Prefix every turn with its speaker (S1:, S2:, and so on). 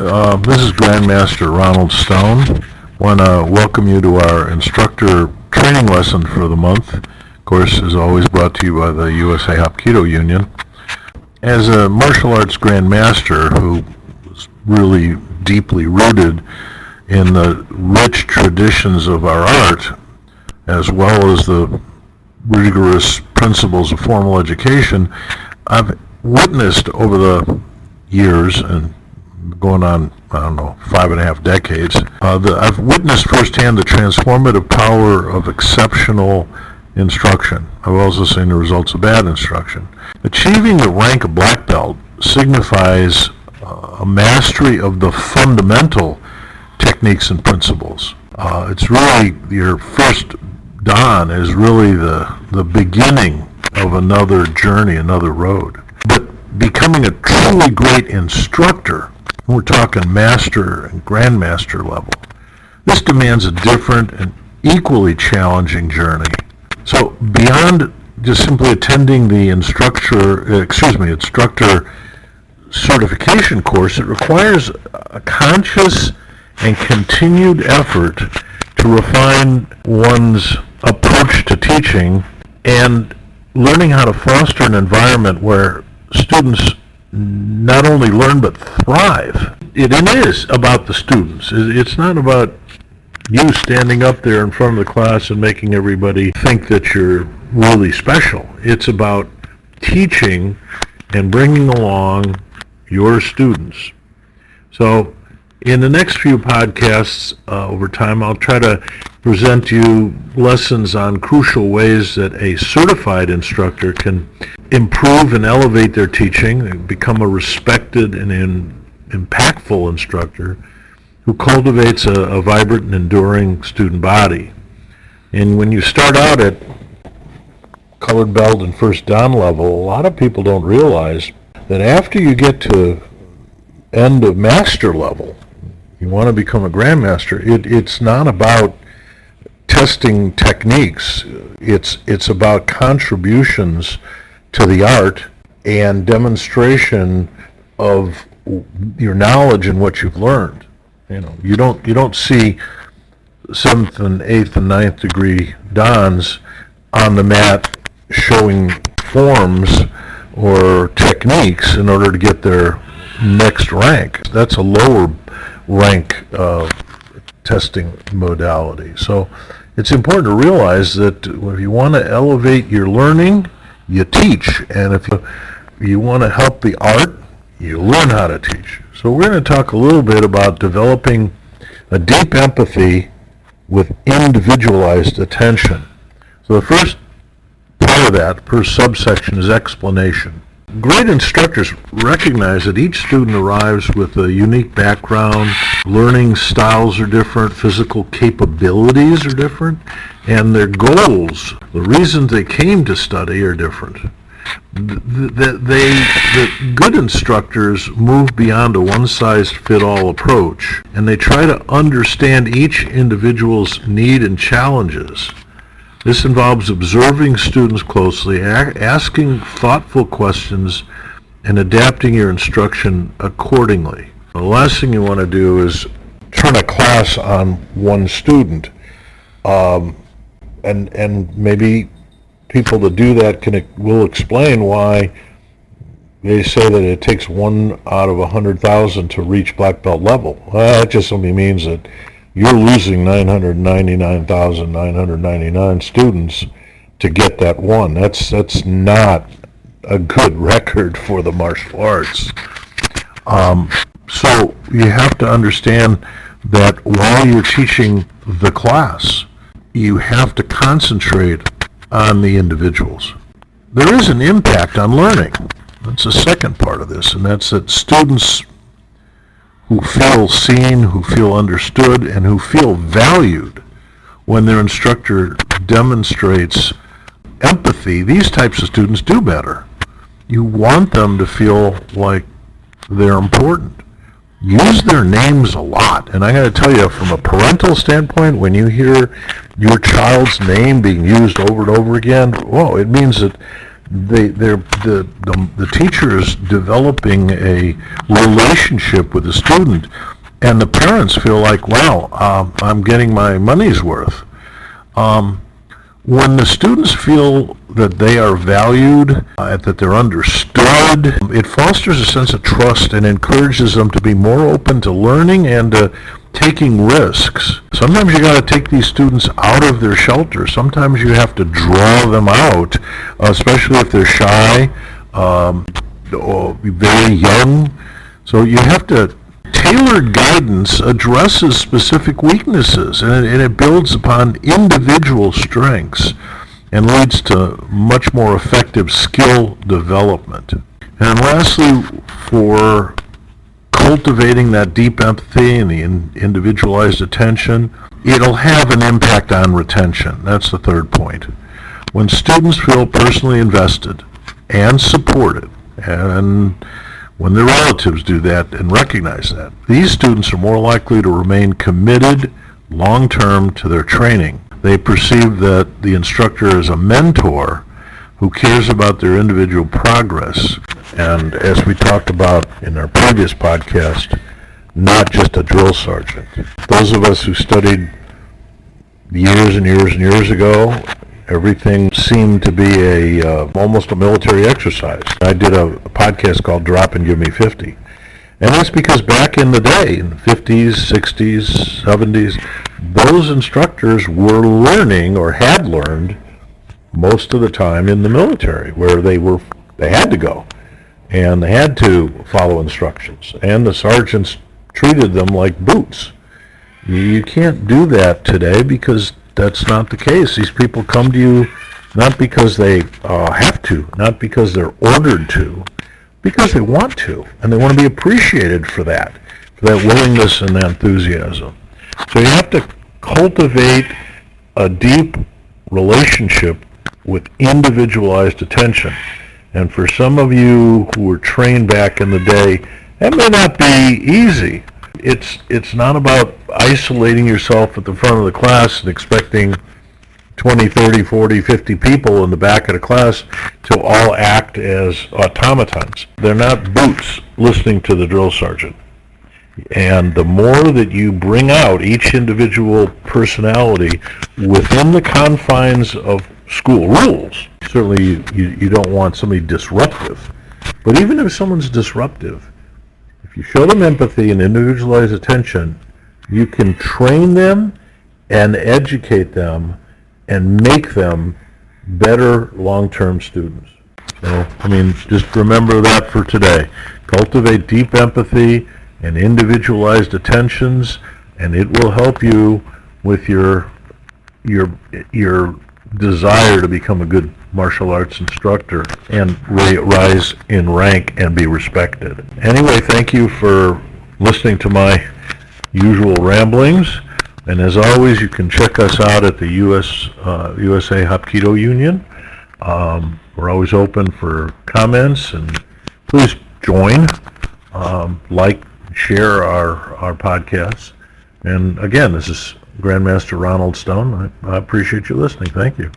S1: This is Grandmaster Ronald Stone. I want to welcome you to our instructor training lesson for the month. Of course, as always, brought to you by the USA Hapkido Union. As a martial arts grandmaster who was really deeply rooted in the rich traditions of our art, as well as the rigorous principles of formal education, I've witnessed over the years, and going on, 5.5 decades, I've witnessed firsthand the transformative power of exceptional instruction. I've also seen the results of bad instruction. Achieving the rank of black belt signifies a mastery of the fundamental techniques and principles. It's really, your first dan is really the beginning of another journey, another road. But becoming a truly great instructor, we're talking master and grandmaster level, this demands a different and equally challenging journey. So beyond just simply attending the instructor certification course, it requires a conscious and continued effort to refine one's approach to teaching and learning how to foster an environment where students not only learn but thrive. It is about the students. It's not about you standing up there in front of the class and making everybody think that you're really special. It's about teaching and bringing along your students. So in the next few podcasts over time, I'll try to present you lessons on crucial ways that a certified instructor can improve and elevate their teaching and become a respected and impactful instructor who cultivates a vibrant and enduring student body. And when you start out at colored belt and first dan level, a lot of people don't realize that after you get to end of master level, you want to become a grandmaster, it's not about testing techniques. It's about contributions to the art and demonstration of your knowledge and what you've learned. You don't see 7th and 8th and 9th degree dans on the mat showing forms or techniques in order to get their next rank. That's a lower rank testing modality. So it's important to realize that if you want to elevate your learning, you teach. And if you want to help the art, you learn how to teach. So we're going to talk a little bit about developing a deep empathy with individualized attention. So the first part of that, per subsection, is explanation. Great instructors recognize that each student arrives with a unique background, learning styles are different, physical capabilities are different, and their goals, the reasons they came to study, are different. The good instructors move beyond a one-size-fits-all approach, and they try to understand each individual's need and challenges. This involves observing students closely, asking thoughtful questions, and adapting your instruction accordingly. The last thing you want to do is turn a class on one student, and maybe people that do that will explain why they say that it takes 1 out of 100,000 to reach black belt level. Well, that just simply means that you're losing 999,999 students to get that one. That's not a good record for the martial arts. So you have to understand that while you're teaching the class, you have to concentrate on the individuals. There is an impact on learning. That's the second part of this, and that's that students who feel seen, who feel understood, and who feel valued when their instructor demonstrates empathy, these types of students do better. You want them to feel like they're important. Use their names a lot. And I got to tell you, from a parental standpoint, when you hear your child's name being used over and over again, it means that the teacher is developing a relationship with the student, and the parents feel like, wow, I'm getting my money's worth. When the students feel that they are valued, that they're understood, it fosters a sense of trust and encourages them to be more open to learning and taking risks. Sometimes you got to take these students out of their shelter. Sometimes you have to draw them out, especially if they're shy or very young. So you have to. Tailored guidance addresses specific weaknesses, and it builds upon individual strengths and leads to much more effective skill development. And lastly, for cultivating that deep empathy and the individualized attention, it'll have an impact on retention. That's the third point. When students feel personally invested and supported, and when their relatives do that and recognize that, these students are more likely to remain committed long-term to their training. They perceive that the instructor is a mentor who cares about their individual progress, and as we talked about in our previous podcast, not just a drill sergeant. Those of us who studied years and years and years ago, everything seemed to be almost a military exercise. I did a podcast called Drop and Give Me 50. And that's because back in the day, in the 50s, 60s, 70s, those instructors were learning or had learned most of the time in the military, where they had to go and they had to follow instructions. And the sergeants treated them like boots. You can't do that today because that's not the case. These people come to you not because they have to, not because they're ordered to, because they want to, and they want to be appreciated for that willingness and that enthusiasm. So you have to cultivate a deep relationship with individualized attention. And for some of you who were trained back in the day, that may not be easy. It's not about isolating yourself at the front of the class and expecting 20, 30, 40, 50 people in the back of the class to all act as automatons. They're not boots listening to the drill sergeant. And the more that you bring out each individual personality within the confines of school rules, certainly you don't want somebody disruptive. But even if someone's disruptive, if you show them empathy and individualized attention, you can train them and educate them and make them better long-term students. So, just remember that for today. Cultivate deep empathy and individualized attentions, and it will help you with your desire to become a good martial arts instructor and rise in rank and be respected. Anyway, thank you for listening to my usual ramblings, and as always, you can check us out at the USA Hapkido Union. We're always open for comments, and please join, like, share our podcasts. And again, this is Grandmaster Ronald Stone. I appreciate you listening. Thank you.